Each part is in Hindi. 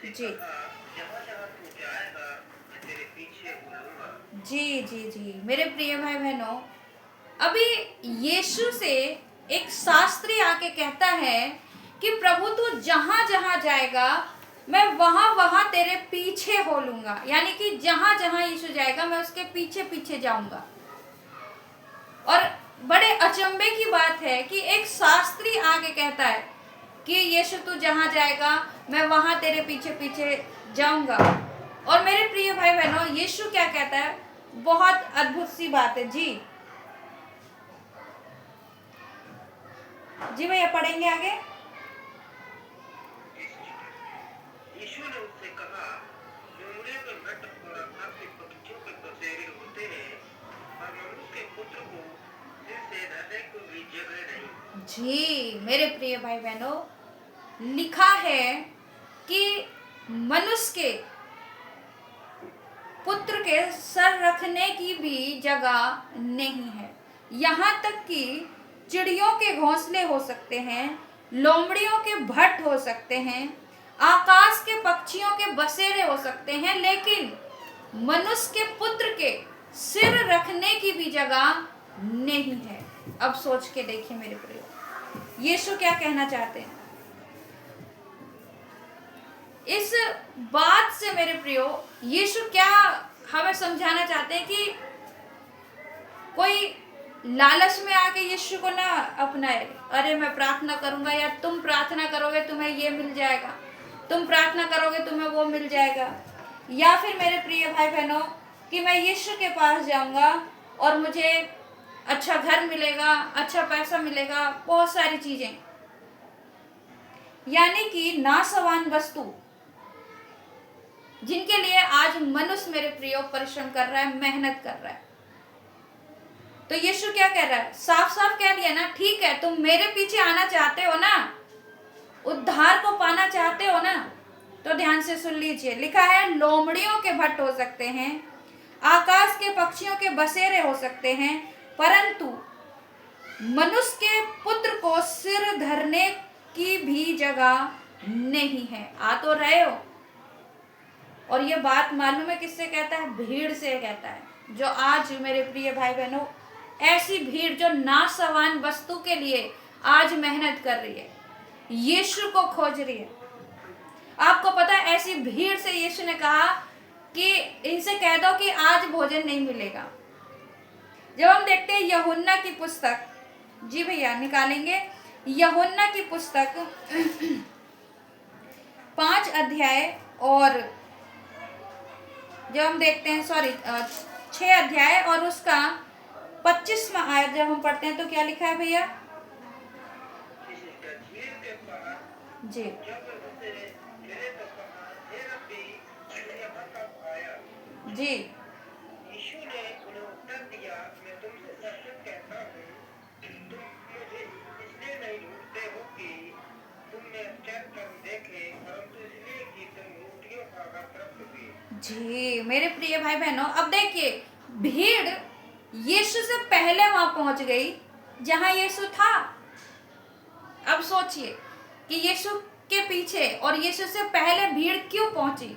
जी जी जी जी, मेरे प्रिय भाई बहनों, अभी यीशु से एक शास्त्री आके कहता है कि प्रभु तू जहां जहां जाएगा मैं वहां वहां तेरे पीछे हो लूंगा। यानी कि जहां जहां यीशु जाएगा मैं उसके पीछे पीछे जाऊंगा। और बड़े अचंभे की बात है कि एक शास्त्री आगे कहता है कि यीशु तू जहां जाएगा मैं वहां तेरे पीछे पीछे जाऊंगा। और मेरे प्रिय भाई बहनों, यीशु क्या कहता है, बहुत अद्भुत सी बात है। जी जी भैया, पढ़ेंगे आगे। यीशु ने उससे कहा, लोमड़ियों के भट्ट और आकाश के पक्षियों के बसेरे होते हैं, और मनुष्य के पुत्र को सिर से धरने को भी जगह नहीं। जी मेरे प्रिय भाई बहनों, लिखा है कि मनुष्य के पुत्र के सर रखने की भी जगह नहीं है। यहाँ तक कि चिड़ियों के घोंसले हो सकते हैं, लोमड़ियों के भट्ट हो सकते हैं, आकाश के पक्षियों के बसेरे हो सकते हैं, लेकिन मनुष्य के पुत्र के सिर रखने की भी जगह नहीं है। अब सोच के देखिए मेरे प्रिय, यीशु क्या कहना चाहते हैं इस बात से। मेरे प्रियो, यीशु क्या हमें समझाना चाहते हैं कि कोई लालच में आके यीशु को ना अपनाए। अरे मैं प्रार्थना करूंगा, या तुम प्रार्थना करोगे तुम्हें ये मिल जाएगा, तुम प्रार्थना करोगे तुम्हें वो मिल जाएगा। या फिर मेरे प्रिय भाई बहनों, कि मैं यीशु के पास जाऊंगा और मुझे अच्छा घर मिलेगा, अच्छा पैसा मिलेगा, बहुत सारी चीजें। यानी कि नासवान वस्तु जिनके लिए आज मनुष्य मेरे प्रियो परिश्रम कर रहा है, मेहनत कर रहा है। तो यीशु क्या कह रहा है, साफ साफ कह दिया ना, ठीक है तुम मेरे पीछे आना चाहते हो ना, उद्धार को पाना चाहते हो ना, तो ध्यान से सुन लीजिए। लिखा है लोमड़ियों के भट्ट हो सकते हैं, आकाश के पक्षियों के बसेरे हो सकते हैं, परंतु मनुष्य के पुत्र को सिर धरने की भी जगह नहीं है। आ तो रहे हो। और ये बात मालूम है किससे कहता है, भीड़ से कहता है, जो आज मेरे प्रिय भाई बहनों, ऐसी भीड़ जो नासवान वस्तु के लिए आज मेहनत कर रही है, यीशु को खोज रही है। आपको पता है ऐसी भीड़ से यीशु ने कहा कि इनसे कह दो कि आज भोजन नहीं मिलेगा। जब हम देखते हैं यूहन्ना की पुस्तक, जी भैया निकालेंगे, यूहन्ना की पुस्तक 5 अध्याय, और जब हम देखते हैं 6 अध्याय और उसका 25वां आयत जब हम पढ़ते हैं तो क्या लिखा है भैया जी। जी यीशु ने उन्हें उत्तर दिया, मैं तुमसे सच सच कहता हूँ, तुम मुझे इसलिए नहीं ढूंढते हो कि तुमने आश्चर्य कर्म देखे, परंतु इसलिए कि तुम मूर्तियों का आदर करोगे। जी मेरे प्रिय भाई बहनों, अब देखिए भीड़ यीशु से पहले वहां पहुंच गई जहां यीशु था। अब सोचिए कि यीशु के पीछे और यीशु से पहले भीड़ क्यों पहुंची।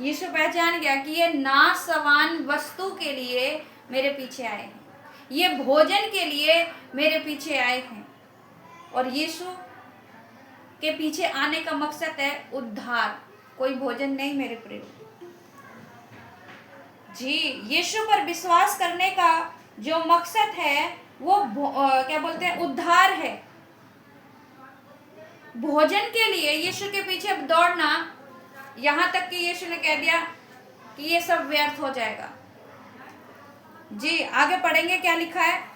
यीशु पहचान गया कि ये नासवान वस्तु के लिए मेरे पीछे आए हैं, ये भोजन के लिए मेरे पीछे आए हैं। और यीशु के पीछे आने का मकसद है उद्धार, कोई भोजन नहीं मेरे प्रिय। जी यीशु पर विश्वास करने का जो मकसद है वो क्या बोलते हैं, उद्धार है। भोजन के लिए यीशु के पीछे दौड़ना, यहाँ तक कि यीशु ने कह दिया कि ये सब व्यर्थ हो जाएगा। जी आगे पढ़ेंगे क्या लिखा है।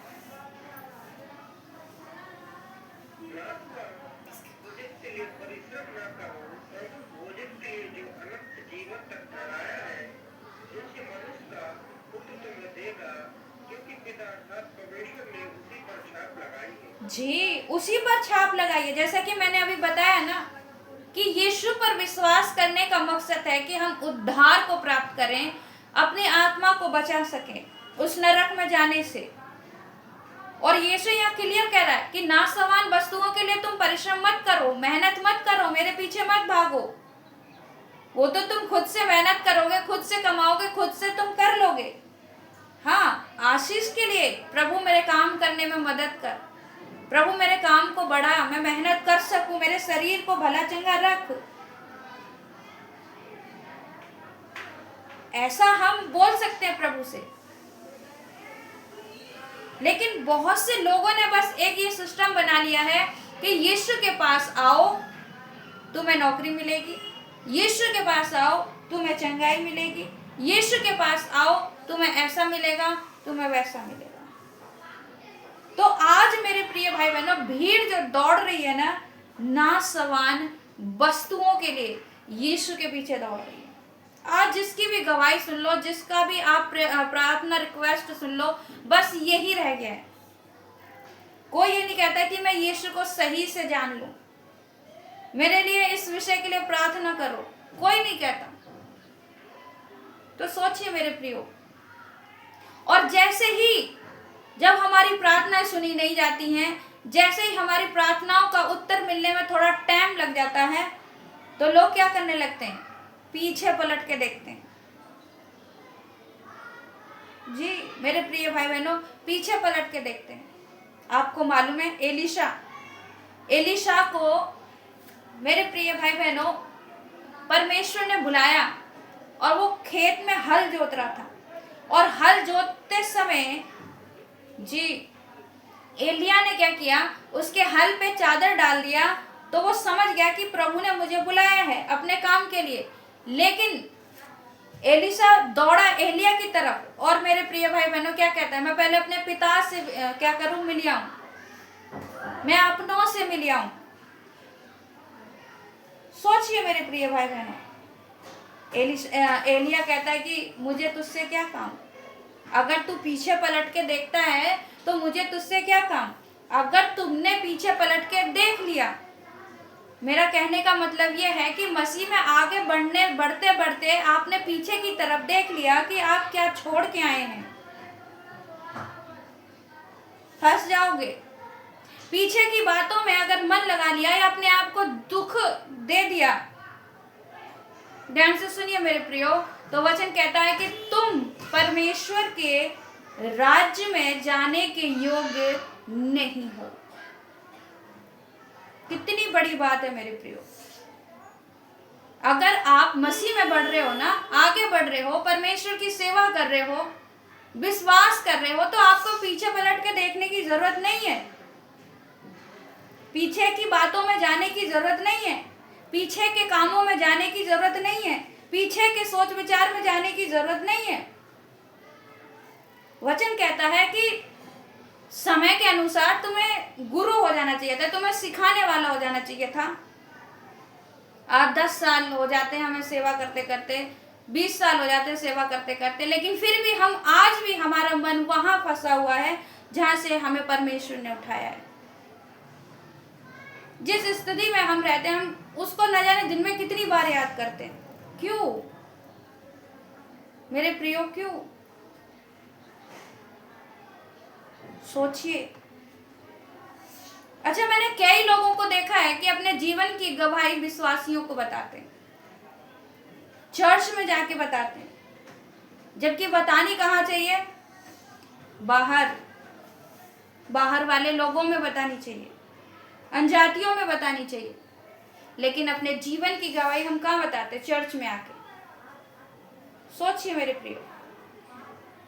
परिश्रम न करो, परंतु भोजन के लिए जो अनंत जीवन तक ठहराया है, जिससे मनुष्य का पुत्र तुम्हें देगा, क्योंकि पिता अर्थात परमेश्वर ने उसी पर छाप लगाई है। जी उसी पर छाप लगाइए। जैसा कि मैंने अभी बताया ना कि यीशु पर विश्वास करने का मकसद है कि हम उद्धार को प्राप्त करें, अपनी आत्मा को बचा सकें उस नरक में जाने से। और यीशु यहाँ क्लियर कह रहा है कि नासवान वस्तुओं के लिए तुम परिश्रम मत करो, मेहनत मत करो, मेरे पीछे मत भागो। वो तो तुम खुद से मेहनत करोगे, खुद से कमाओगे, खुद से तुम कर लोगे। हाँ, आशीष के लिए प्रभु मेरे काम करने में मदद कर, प्रभु मेरे काम को बढ़ा, मैं मेहनत कर सकूं, मेरे शरीर को भला चंगा रख। ऐसा हम बोल सकते हैं प्रभु से। लेकिन बहुत से लोगों ने बस एक ये सिस्टम बना लिया है कि यीशु के पास आओ तुम्हें नौकरी मिलेगी, यीशु के पास आओ तुम्हें चंगाई मिलेगी, यीशु के पास आओ तुम्हें ऐसा मिलेगा, तुम्हें वैसा मिलेगा। तो आज मेरे प्रिय भाई बहनों, भीड़ जो दौड़ रही है ना नासवान वस्तुओं के लिए, यीशु के पीछे दौड़ रही है। आज जिसकी भी गवाही सुन लो, जिसका भी आप प्रार्थना रिक्वेस्ट सुन लो, बस यही रह गया है। कोई ये नहीं कहता कि मैं यीशु को सही से जान लूं, मेरे लिए इस विषय के लिए प्रार्थना करो, कोई नहीं कहता। तो सोचिए मेरे प्रियो, और जैसे ही जब हमारी प्रार्थनाएं सुनी नहीं जाती हैं, जैसे ही हमारी प्रार्थनाओं का उत्तर मिलने में थोड़ा टाइम लग जाता है, तो लोग क्या करने लगते हैं? पीछे पलट के देखते हैं। जी मेरे प्रिय भाई बहनों, पीछे पलट के देखते हैं। आपको मालूम है एलीशा को मेरे प्रिय भाई बहनों परमेश्वर ने बुलाया और वो खेत में हल जोत रहा था, और हल जोतते समय जी एलिया ने क्या किया, उसके हल पे चादर डाल दिया। तो वो समझ गया कि प्रभु ने मुझे बुलाया है अपने काम के लिए। लेकिन एलीशा दौड़ा एलिया की तरफ, और मेरे प्रिय भाई बहनों क्या कहता है, मैं पहले अपने पिता से क्या करूं, मिल आऊं, मैं अपनों से मिल आऊं। सोचिए मेरे प्रिय भाई बहनों, एलिया कहता है कि मुझे तुझसे क्या काम, अगर तू पीछे पलट के देखता है तो मुझे तुझसे क्या काम। अगर तुमने पीछे पलट के देख लिया, मेरा कहने का मतलब यह है कि मसीह में आगे बढ़ते बढ़ते आपने पीछे की तरफ देख लिया कि आप क्या छोड़ के आए हैं, फंस जाओगे। पीछे की बातों में अगर मन लगा लिया या अपने आप को दुख दे दिया, ध्यान से सुनिए मेरे प्रियो, तो वचन कहता है कि तुम परमेश्वर के राज्य में जाने के योग्य नहीं हो। कितनी बड़ी बात है मेरे प्रियो। अगर आप मसीह में बढ़ रहे हो ना, आगे बढ़ रहे हो, परमेश्वर की सेवा कर रहे हो, विश्वास कर रहे हो, तो आपको पीछे पलट के देखने की जरूरत नहीं है, पीछे की बातों में जाने की जरूरत नहीं है, पीछे के कामों में जाने की जरूरत नहीं है, पीछे के सोच विचार में जाने की जरूरत नहीं है। वचन कहता है कि समय के अनुसार तुम्हें गुरु हो जाना चाहिए था, तुम्हें सिखाने वाला हो जाना चाहिए था। 8-10 साल हो जाते हैं हमें सेवा करते करते, 20 साल हो जाते हैं सेवा करते करते, लेकिन फिर भी हम आज भी हमारा मन वहां फंसा हुआ है जहां से हमें परमेश्वर ने उठाया है। जिस स्थिति में हम रहते हैं, हम उसको न जाने दिन में कितनी बार याद करते हैं। क्यों मेरे प्रियो, क्यों? सोचिए। अच्छा, मैंने कई लोगों को देखा है कि अपने जीवन की गवाही विश्वासियों को बताते हैं, चर्च में जाके बताते हैं, जबकि बतानी कहाँ चाहिए? बाहर वाले लोगों में बतानी चाहिए, अनजातियों में बतानी चाहिए। लेकिन अपने जीवन की गवाही हम कहाँ बताते? चर्च में आके। सोचिए मेरे प्रियो,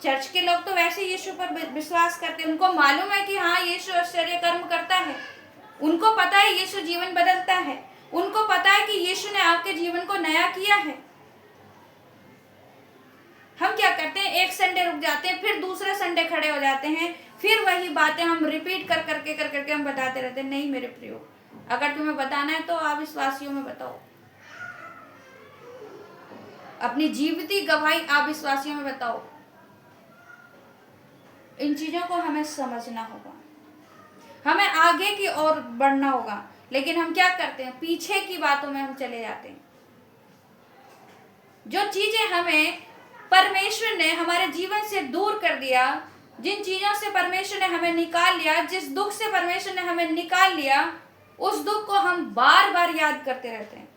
चर्च के लोग तो वैसे यीशु पर विश्वास करते हैं, उनको मालूम है कि हाँ यीशु आश्चर्य कर्म करता है, उनको पता है यीशु जीवन बदलता है, उनको पता है कि यीशु ने आपके जीवन को नया किया है। हम क्या करते हैं, एक संडे रुक जाते हैं, फिर दूसरे संडे खड़े हो जाते हैं, फिर वही बातें हम रिपीट कर करके हम बताते रहते हैं। नहीं मेरे प्रियो, अगर तुम्हें बताना है तो अविश्वासियों में बताओ, अपनी जीवती गवाही अविश्वासियों में बताओ। इन चीजों को हमें समझना होगा, हमें आगे की ओर बढ़ना होगा। लेकिन हम क्या करते हैं, पीछे की बातों में हम चले जाते हैं। जो चीजें हमें परमेश्वर ने हमारे जीवन से दूर कर दिया, जिन चीजों से परमेश्वर ने हमें निकाल लिया, जिस दुख से परमेश्वर ने हमें निकाल लिया, उस दुख को हम बार बार याद करते रहते हैं।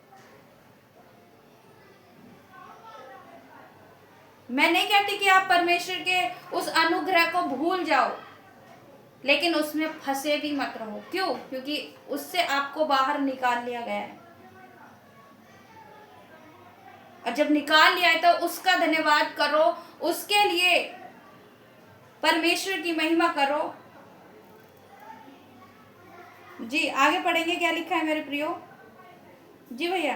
मैं नहीं कहती कि आप परमेश्वर के उस अनुग्रह को भूल जाओ, लेकिन उसमें फंसे भी मत रहो। क्यों? क्योंकि उससे आपको बाहर निकाल लिया गया है, और जब निकाल लिया है तो उसका धन्यवाद करो, उसके लिए परमेश्वर की महिमा करो। जी आगे पढ़ेंगे, क्या लिखा है मेरे प्रियो? जी भैया।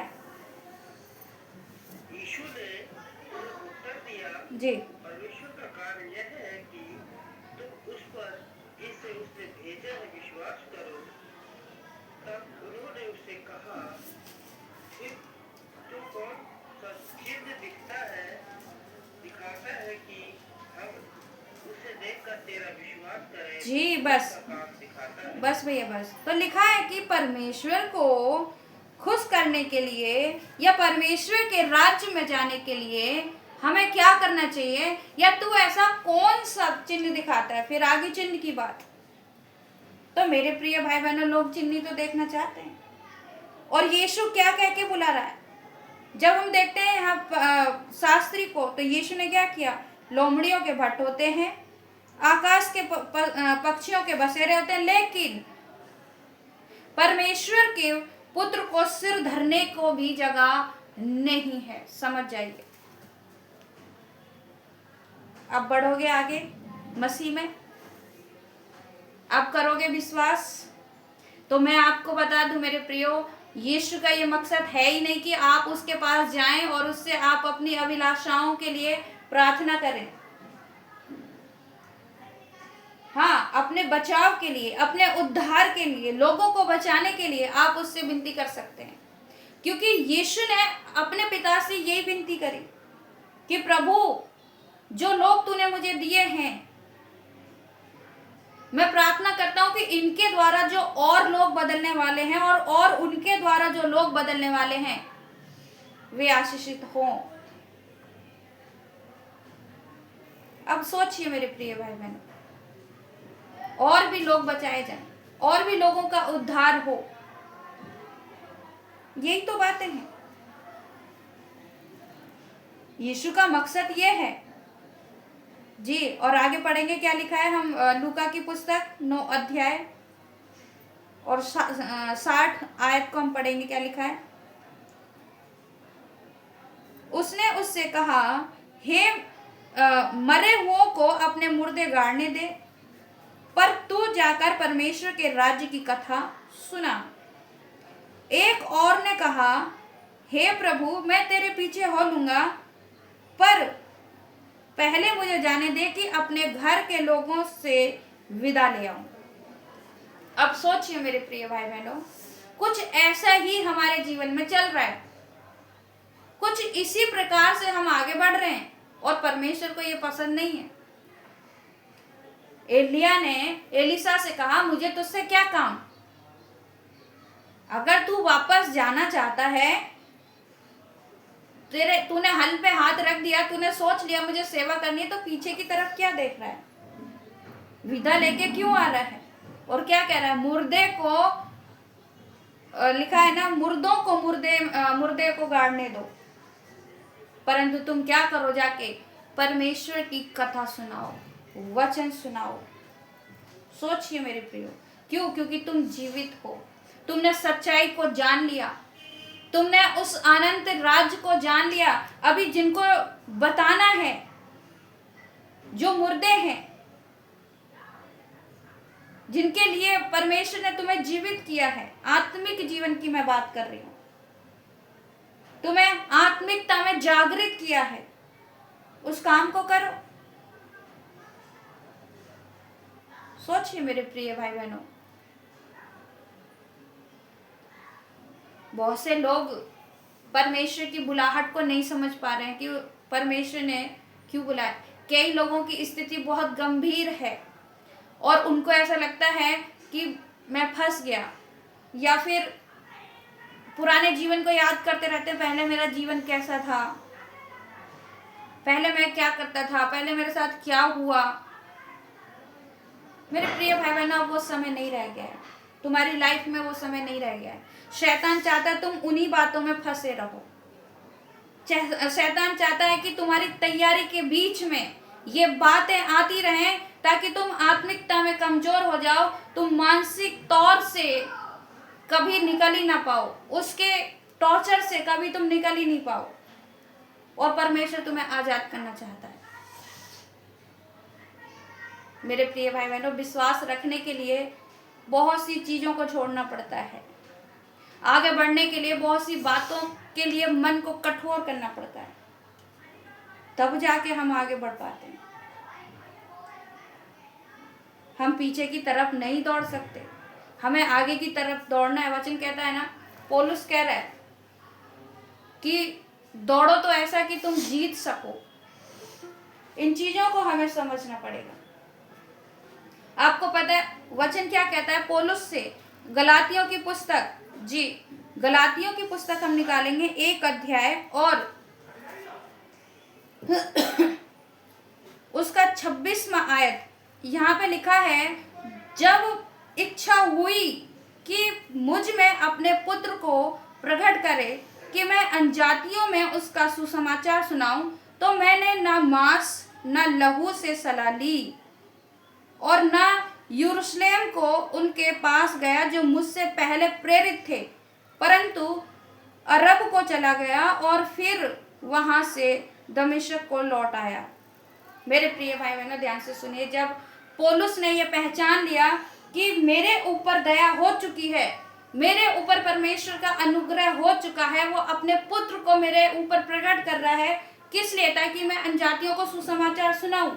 यीशु ने उन्हें उत्तर दिया, जी परमेश्वर का कार्य यह है कि तुम उस पर जिसे उसने भेजा है विश्वास करो। तब उन्होंने उससे कहा, फिर तो कौन सा चिन्ह दिखाता है कि हम उसे देखकर तेरा विश्वास करें? जी बस उसका काम दिखाता है। बस भैया बस। तो लिखा है कि परमेश्वर को खुश करने के लिए या परमेश्वर के राज्य में जाने के लिए हमें क्या करना चाहिए, या तू ऐसा कौन सा चिन्ह दिखाता है। फिर आगे चिन्ह की बात। तो मेरे प्रिय भाई बहनों, लोग चिन्ह तो देखना चाहते हैं, और यीशु क्या कह के बुला रहा है। जब हम देखते हैं यहाँ शास्त्री को, तो यीशु ने क्या किया? लोमड़ियों के भट्ट होते हैं, आकाश के पक्षियों के बसेरे होते हैं, लेकिन परमेश्वर के पुत्र को सिर धरने को भी जगह नहीं है। समझ जाइए। अब बढ़ोगे आगे मसीह में, अब करोगे विश्वास, तो मैं आपको बता दूं मेरे प्रियो, यीशु का ये मकसद है ही नहीं कि आप उसके पास जाएं और उससे आप अपनी अभिलाषाओं के लिए प्रार्थना करें। हाँ, अपने बचाव के लिए, अपने उद्धार के लिए, लोगों को बचाने के लिए आप उससे विनती कर सकते हैं, क्योंकि यीशु ने अपने पिता से यही विनती करी कि प्रभु, जो लोग तूने मुझे दिए हैं, मैं प्रार्थना करता हूं कि इनके द्वारा जो और लोग बदलने वाले हैं और उनके द्वारा जो लोग बदलने वाले हैं वे आशीषित हों। अब सोचिए मेरे प्रिय भाई बहन, और भी लोग बचाए जाएं, और भी लोगों का उद्धार हो। यही तो बातें हैं। यीशु का मकसद ये है जी। और आगे पढ़ेंगे, क्या लिखा है। हम लूका की पुस्तक 9 अध्याय और 60 आयत को हम पढ़ेंगे। क्या लिखा है। उसने उससे कहा, हे मरे हुओं को अपने मुर्दे गाड़ने दे, पर तू जाकर परमेश्वर के राज्य की कथा सुना। एक और ने कहा, हे प्रभु, मैं तेरे पीछे हो लूंगा, पर पहले मुझे जाने दे कि अपने घर के लोगों से विदा ले आऊं। अब सोचिए मेरे प्रिय भाई बहनों, कुछ ऐसा ही हमारे जीवन में चल रहा है। कुछ इसी प्रकार से हम आगे बढ़ रहे हैं, और परमेश्वर को ये पसंद नहीं है। एलिया ने एलिसा से कहा, मुझे तुझसे क्या काम? अगर तू वापस जाना चाहता है, तूने हल पे हाथ रख दिया, तूने सोच लिया मुझे सेवा करनी है, तो पीछे की तरफ क्या देख रहा है? विदा लेके क्यों आ रहा है? और क्या कह रहा है? मुर्दे को, लिखा है ना, मुर्दों को मुर्दे को गाड़ने दो, परंतु तुम क्या करो? जाके परमेश्वर की कथा सुनाओ, वचन सुनाओ। सोचिए मेरे प्रियो, क्यों? क्योंकि तुम जीवित हो, तुमने सच्चाई को जान लिया, तुमने उस अनंत राज्य को जान लिया। अभी जिनको बताना है, जो मुर्दे हैं, जिनके लिए परमेश्वर ने तुम्हें जीवित किया है, आत्मिक जीवन की मैं बात कर रही हूं, तुम्हें आत्मिकता में जागृत किया है, उस काम को करो। सोचिए मेरे प्रिय भाई बहनों, बहुत से लोग परमेश्वर की बुलाहट को नहीं समझ पा रहे हैं कि परमेश्वर ने क्यों बुलाया। कई लोगों की स्थिति बहुत गंभीर है, और उनको ऐसा लगता है कि मैं फंस गया, या फिर पुराने जीवन को याद करते रहते, पहले मेरा जीवन कैसा था, पहले मैं क्या करता था, पहले मेरे साथ क्या हुआ। मेरे प्रिय भाई बहनों, अब वो समय नहीं रह गया है, तुम्हारी लाइफ में वो समय नहीं रह गया है। शैतान चाहता है तुम उन्हीं बातों में फंसे रहो। शैतान चाहता है कि तुम्हारी तैयारी के बीच में ये बातें आती रहें ताकि तुम आत्मिकता में कमजोर हो जाओ, तुम मानसिक तौर से कभी निकल ही ना पाओ, उसके टॉर्चर से कभी तुम निकल ही नहीं पाओ। और परमेश्वर तुम्हें आजाद करना चाहता है। मेरे प्रिय भाई बहनों, विश्वास रखने के लिए बहुत सी चीजों को छोड़ना पड़ता है। आगे बढ़ने के लिए बहुत सी बातों के लिए मन को कठोर करना पड़ता है, तब जाके हम आगे बढ़ पाते हैं। हम पीछे की तरफ नहीं दौड़ सकते, हमें आगे की तरफ दौड़ना है। वचन कहता है ना, पौलुस कह रहा है कि दौड़ो तो ऐसा कि तुम जीत सको। इन चीजों को हमें समझना पड़ेगा। आपको पता है वचन क्या कहता है पौलुस से? गलातियों की पुस्तक, जी गलातियों की पुस्तक हम निकालेंगे 1 अध्याय और उसका 26वां आयत। यहाँ पे लिखा है, जब इच्छा हुई कि मुझ में अपने पुत्र को प्रकट करे कि मैं अन्यजातियों में उसका सुसमाचार सुनाऊं, तो मैंने न मांस न लहू से सलाह ली और न यरूशलेम को उनके पास गया जो मुझसे पहले प्रेरित थे, परंतु अरब को चला गया और फिर वहां से दमिश्क को लौट आया। मेरे प्रिय भाई बहनों, ध्यान से सुनिए। जब पौलुस ने यह पहचान लिया कि मेरे ऊपर दया हो चुकी है, मेरे ऊपर परमेश्वर का अनुग्रह हो चुका है, वो अपने पुत्र को मेरे ऊपर प्रकट कर रहा है। किस लिए? ताकि मैं अन्यजातियों को सुसमाचार सुनाऊं।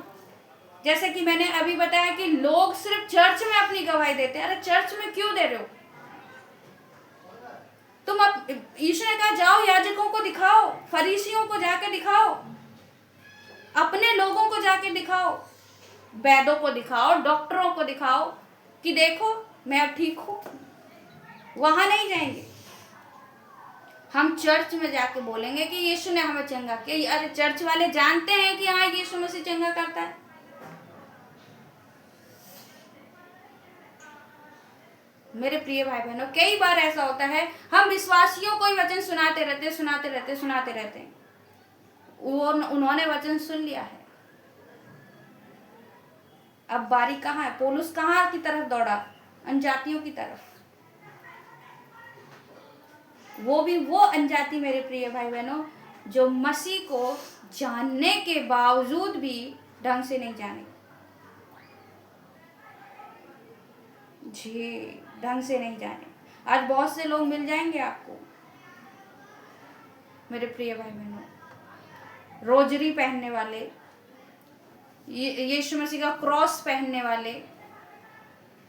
जैसे कि मैंने अभी बताया कि लोग सिर्फ चर्च में अपनी गवाही देते हैं। अरे चर्च में क्यों दे रहे हो तुम? अब यीशु ने कहा जाओ याजकों को दिखाओ, फरीसियों को जाके दिखाओ, अपने लोगों को जाके दिखाओ, वैद्यों को दिखाओ, डॉक्टरों को दिखाओ कि देखो मैं अब ठीक हूं। वहां नहीं जाएंगे, हम चर्च में जाके बोलेंगे कि यीशु ने हमें चंगा किया। अरे चर्च वाले जानते हैं कि हाँ यीशु मसीह चंगा करता है। मेरे प्रिय भाई बहनों, कई बार ऐसा होता है हम विश्वासियों को ही वचन सुनाते रहते हैं। उन्होंने वचन सुन लिया है, अब बारी कहाँ है? पौलुस कहाँ की तरफ दौड़ा? अन्यजातियों की तरफ। वो भी वो अन्यजाति मेरे प्रिय भाई बहनों जो मसीह को जानने के बावजूद भी ढंग से नहीं जाने। जी, ढंग से नहीं जाने। आज बहुत से लोग मिल जाएंगे आपको मेरे प्रिय भाई बहनों, रोजरी पहनने वाले, यीशु मसीह का क्रॉस पहनने वाले।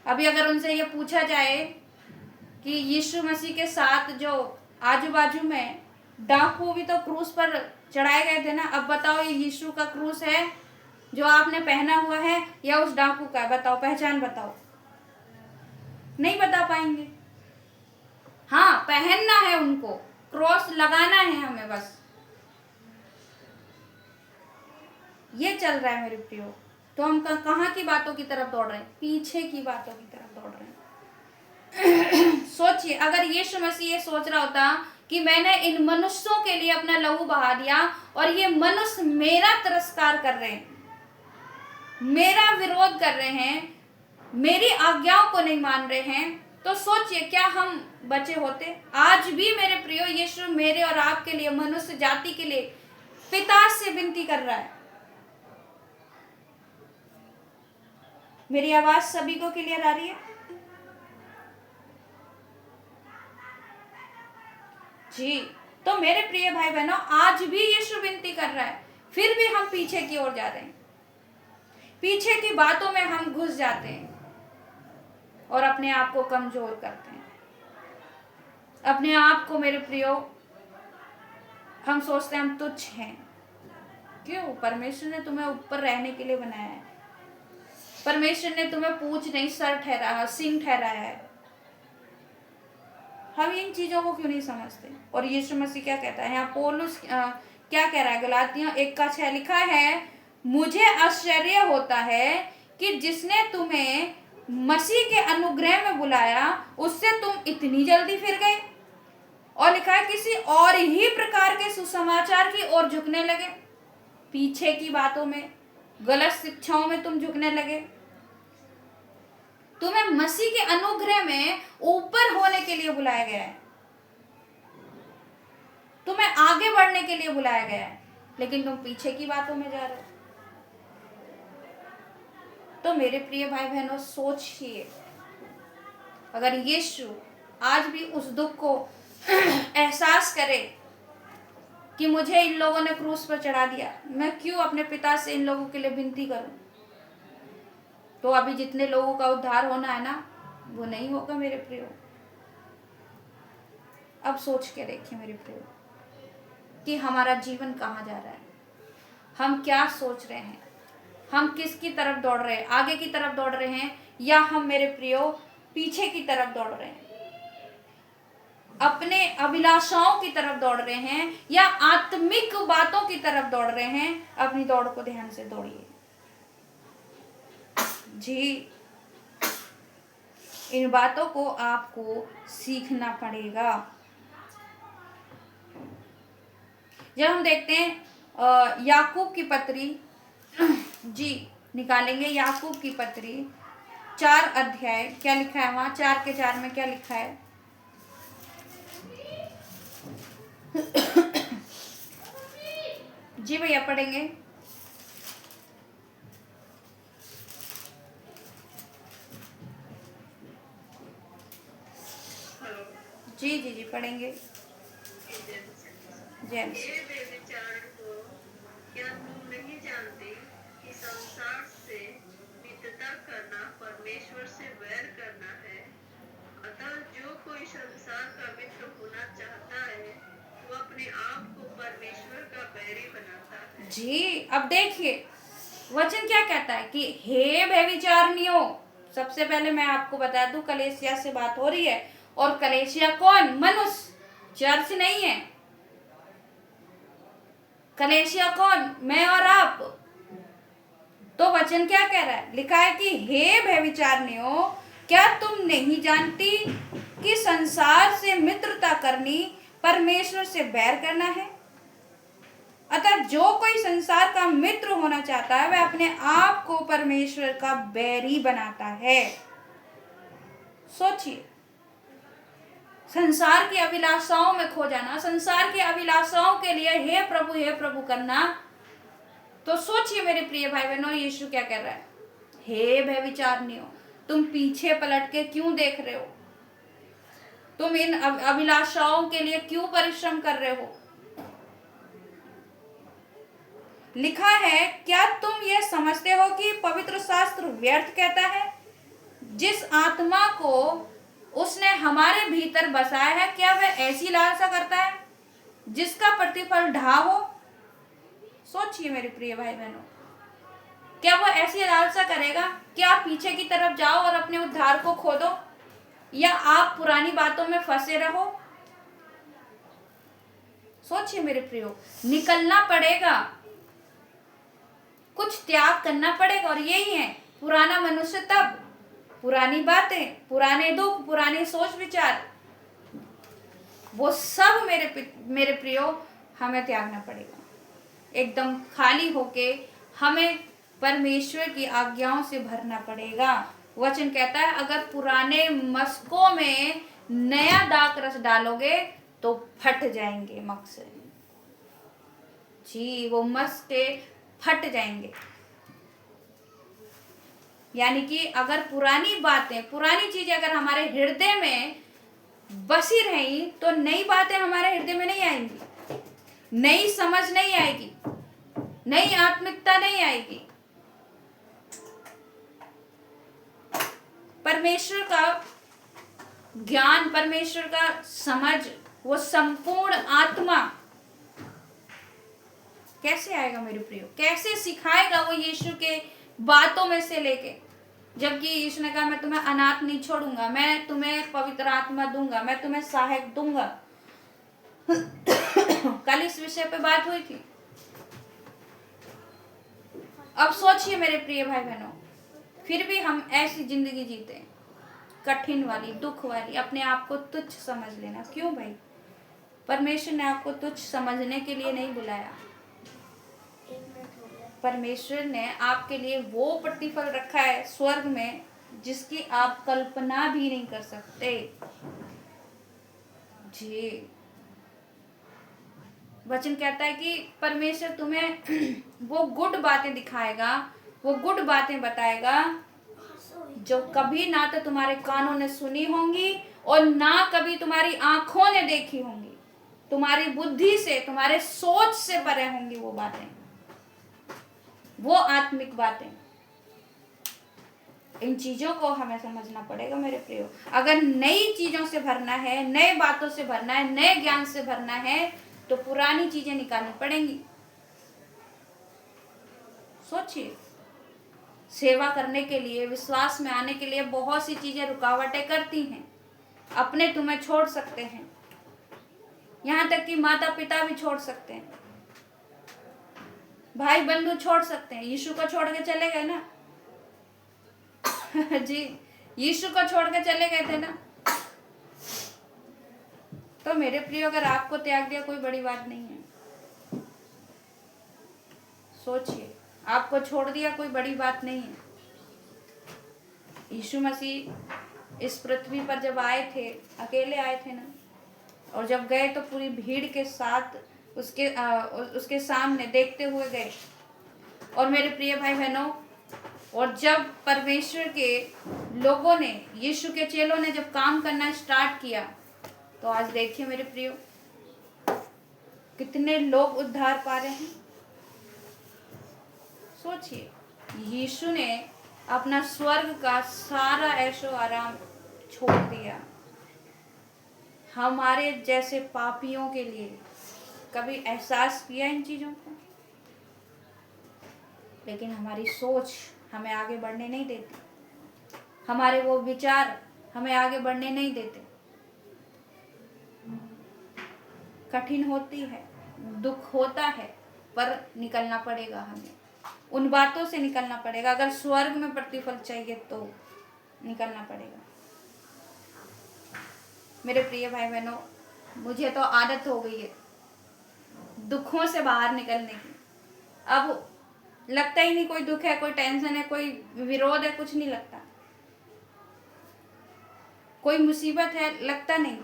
अभी अगर उनसे ये पूछा जाए कि यीशु मसीह के साथ जो आजू बाजू में डाकू भी तो क्रूस पर चढ़ाए गए थे ना, अब बताओ ये यीशु का क्रूस है जो आपने पहना हुआ है या उस डाकू का? बताओ, पहचान बताओ। नहीं बता पाएंगे। हाँ, पहनना है उनको, क्रॉस लगाना है हमें, बस ये चल रहा है मेरे प्रियो। तो हम कहाँ की बातों की तरफ दौड़ रहे हैं? पीछे की बातों की तरफ दौड़ रहे हैं। सोचिए, अगर यीशु मसीह ये सोच रहा होता कि मैंने इन मनुष्यों के लिए अपना लहू बहा दिया और ये मनुष्य मेरा तिरस्कार कर रहे हैं, मेरा विरोध कर रहे हैं, मेरी आज्ञाओं को नहीं मान रहे हैं, तो सोचिए क्या हम बचे होते? आज भी मेरे प्रियो यीशु मेरे और आपके लिए, मनुष्य जाति के लिए पिता से विनती कर रहा है। मेरी आवाज सभी को क्लियर आ रही है? जी, तो मेरे प्रिय भाई बहनों, आज भी यीशु विनती कर रहा है, फिर भी हम पीछे की ओर जा रहे हैं, पीछे की बातों में हम घुस जाते हैं और अपने आप को कमजोर करते हैं। अपने आप को मेरे प्रियो हम सोचते हैं हम तुच्छ हैं। क्यों? परमेश्वर ने तुम्हें ऊपर रहने के लिए बनाया है। परमेश्वर ने तुम्हें पूंछ नहीं सर ठहराया, सिंह ठहराया है। हम इन चीजों को क्यों नहीं समझते? और यीशु मसीह क्या कहता है? यहाँ पौलुस क्या कह रहा है? गलातियों 1:6 लिखा है, मुझे आश्चर्य होता है कि जिसने तुम्हें मसीह के अनुग्रह में बुलाया उससे तुम इतनी जल्दी फिर गए। और लिखा है किसी और ही प्रकार के सुसमाचार की ओर झुकने लगे, पीछे की बातों में, गलत शिक्षाओं में तुम झुकने लगे। तुम्हें मसीह के अनुग्रह में ऊपर होने के लिए बुलाया गया है, तुम्हें आगे बढ़ने के लिए बुलाया गया है, लेकिन तुम पीछे की बातों में जा रहे हो। तो मेरे प्रिय भाई बहनों, सोचिए, अगर यीशु आज भी उस दुख को एहसास करे कि मुझे इन लोगों ने क्रूस पर चढ़ा दिया, मैं क्यों अपने पिता से इन लोगों के लिए विनती करूं, तो अभी जितने लोगों का उद्धार होना है ना, वो नहीं होगा मेरे प्रियो। अब सोच के देखिए मेरे प्रियो कि हमारा जीवन कहाँ जा रहा है, हम क्या सोच रहे हैं, हम किसकी तरफ दौड़ रहे हैं, आगे की तरफ दौड़ रहे हैं या हम मेरे प्रियो पीछे की तरफ दौड़ रहे हैं, अपने अभिलाषाओं की तरफ दौड़ रहे हैं या आत्मिक बातों की तरफ दौड़ रहे हैं। अपनी दौड़ को ध्यान से दौड़िए जी, इन बातों को आपको सीखना पड़ेगा। जब हम देखते हैं याकूब की पत्री जी, निकालेंगे याकूब की पत्री 4 अध्याय, क्या लिखा है वहां 4:4 में क्या लिखा है? जी भैया पढ़ेंगे। जी जी जी पढ़ेंगे। जेम्स, हे व्यभिचार को क्या तुम नहीं जानते कि संसार से मित्रता करना परमेश्वर से वैर करना है? अतः जो कोई संसार का मित्र होना चाहता है वो अपने आप को परमेश्वर का बैरी बनाता है। जी अब देखिए वचन क्या कहता है कि हे व्यभिचारिणियों। सबसे पहले मैं आपको बता दूं, कलेसिया से बात हो रही है, और कलेसिया कौन? मनुष्य, चर्च नहीं है। कलेसिया कौन? मैं और आप। तो वचन क्या कह रहा है? लिखा है कि हे व्यभिचारिणियों, क्या तुम नहीं जानती कि संसार से मित्रता करनी परमेश्वर से बैर करना है? अतः जो कोई संसार का मित्र होना चाहता है वह अपने आप को परमेश्वर का बैरी बनाता है। सोचिए, संसार की अभिलाषाओं में खो जाना, संसार की अभिलाषाओं के लिए हे प्रभु करना। तो सोचिए मेरे प्रिय भाई बहनों, यीशु क्या कह रहा है? हे व्यभिचारिणियों, तुम पीछे पलट के क्यों देख रहे हो? तुम इन अभिलाषाओं के लिए क्यों परिश्रम कर रहे हो? लिखा है, क्या तुम यह समझते हो कि पवित्र शास्त्र व्यर्थ कहता है? जिस आत्मा को उसने हमारे भीतर बसाया है, क्या वह ऐसी लालसा करता है जिसका प्रतिफल ढा हो? सोचिए मेरे प्रिय भाई बहनों, क्या वो ऐसी लालसा करेगा कि आप पीछे की तरफ जाओ और अपने उद्धार को खो दो, या आप पुरानी बातों में फंसे रहो? सोचिए मेरे प्रियो, निकलना पड़ेगा, कुछ त्याग करना पड़ेगा, और यही है पुराना मनुष्य। तब पुरानी बातें, पुराने दुख, पुराने सोच विचार, वो सब मेरे प्रियो हमें त्यागना पड़ेगा। एकदम खाली होके हमें परमेश्वर की आज्ञाओं से भरना पड़ेगा। वचन कहता है, अगर पुराने मस्कों में नया दाक रस डालोगे तो फट जाएंगे मग से जी, वो मस्के फट जाएंगे। यानी कि अगर पुरानी बातें, पुरानी चीजें अगर हमारे हृदय में बसी रही तो नई बातें हमारे हृदय में नहीं आएंगी, नई समझ नहीं आएगी, नई आत्मिकता नहीं आएगी। परमेश्वर का ज्ञान, परमेश्वर का समझ, वो संपूर्ण आत्मा कैसे आएगा मेरे प्रियो? कैसे सिखाएगा वो यीशु के बातों में से लेके? जबकि यीशु ने कहा, मैं तुम्हें अनाथ नहीं छोड़ूंगा, मैं तुम्हें पवित्र आत्मा दूंगा, मैं तुम्हें सहायक दूंगा। कल इस विषय पे बात हुई थी। अब सोचिए मेरे प्रिय भाई बहनों, फिर भी हम ऐसी जिंदगी जीते हैं, कठिन वाली, दुख वाली, अपने आप को तुच्छ समझ लेना। क्यों भाई? परमेश्वर ने आपको तुच्छ समझने के लिए नहीं बुलाया। परमेश्वर ने आपके लिए वो प्रतिफल रखा है स्वर्ग में जिसकी आप कल्पना भी नहीं कर सकते। जी, वचन कहता है कि परमेश्वर तुम्हें वो गुड बातें दिखाएगा, वो गुड बातें बताएगा जो कभी ना तो तुम्हारे कानों ने सुनी होंगी और ना कभी तुम्हारी आंखों ने देखी होंगी। तुम्हारी बुद्धि से, तुम्हारे सोच से परे होंगी वो बातें, वो आत्मिक बातें। इन चीजों को हमें समझना पड़ेगा मेरे प्रियो। अगर नई चीजों से भरना है, नए बातों से भरना है, नए ज्ञान से भरना है, तो पुरानी चीजें निकालनी पड़ेंगी। सोचिए, सेवा करने के लिए, विश्वास में आने के लिए बहुत सी चीजें रुकावटें करती हैं। अपने तुम्हें छोड़ सकते हैं, यहाँ तक कि माता पिता भी छोड़ सकते हैं, भाई बंधु छोड़ सकते हैं। यीशु को छोड़ के चले गए ना जी, यीशु को छोड़ के चले गए थे ना। तो मेरे प्रिय, अगर आपको त्याग दिया कोई बड़ी बात नहीं है। सोचिए, आपको छोड़ दिया कोई बड़ी बात नहीं है। यीशु मसीह इस पृथ्वी पर जब आए थे, अकेले आए थे ना, और जब गए तो पूरी भीड़ के साथ उसके सामने देखते हुए गए। और मेरे प्रिय भाई बहनों, और जब परमेश्वर के लोगों ने, यीशु के चेलों ने जब काम करना स्टार्ट किया, तो आज देखिए मेरे प्रियो, कितने लोग उद्धार पा रहे हैं। सोचिए, यीशु ने अपना स्वर्ग का सारा ऐशो आराम छोड़ दिया हमारे जैसे पापियों के लिए। कभी एहसास किया इन चीजों को? लेकिन हमारी सोच हमें आगे बढ़ने नहीं देती, हमारे वो विचार हमें आगे बढ़ने नहीं देते। कठिन होती है, दुख होता है, पर निकलना पड़ेगा हमें, उन बातों से निकलना पड़ेगा। अगर स्वर्ग में प्रतिफल चाहिए तो निकलना पड़ेगा। मेरे प्रिय भाई बहनों, मुझे तो आदत हो गई है दुखों से बाहर निकलने की। अब लगता ही नहीं कोई दुख है, कोई टेंशन है, कोई विरोध है, कुछ नहीं लगता। कोई मुसीबत है, लगता नहीं।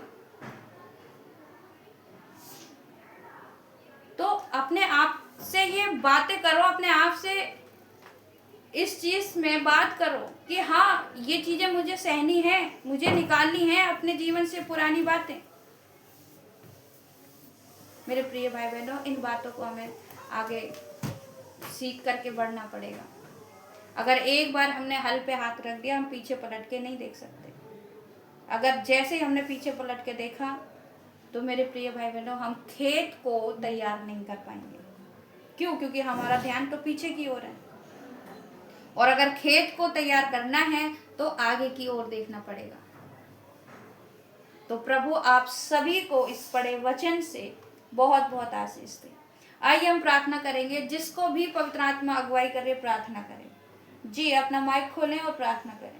तो अपने आप से ये बातें करो, अपने आप से इस चीज में बात करो कि हाँ, ये चीजें मुझे सहनी है, मुझे निकालनी है अपने जीवन से पुरानी बातें। मेरे प्रिय भाई बहनों, इन बातों को हमें आगे सीख करके बढ़ना पड़ेगा। अगर एक बार हमने हल पे हाथ रख दिया, हम पीछे पलट के नहीं देख सकते। अगर जैसे ही हमने पीछे पलट के देखा, तो मेरे प्रिय भाई बहनों, हम खेत को तैयार नहीं कर पाएंगे। क्यों? क्योंकि हमारा ध्यान तो पीछे की ओर है। और अगर खेत को तैयार करना है तो आगे की ओर देखना पड़ेगा। तो प्रभु आप सभी को इस पढ़े वचन से बहुत बहुत आशीष दे। आइए हम प्रार्थना करेंगे। जिसको भी पवित्र आत्मा अगुवाई करे, प्रार्थना करें। जी, अपना माइक खोलें और प्रार्थना करें।